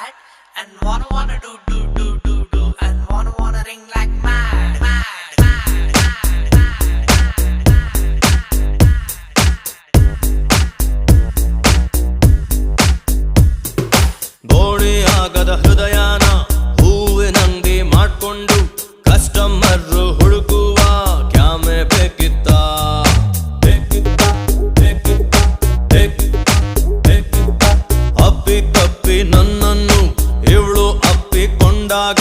that and wanna do and wanna ring like mad. ಬೋಣಿ ಆಗದ ಹೃದಯನ ಹೂವಿನಂಗಡಿ ಮಾಡ್ಕೊಂಡು customer ಹುಡುಕುವ ಕ್ಯಾಮೆ ಬೇಕಿತ್ತ ಅಪ್ಪಿ ತಪ್ಪಿ ನನ್ನನ್ನು ಇವಳು ಅಪ್ಪಿಕೊಂಡಾಗ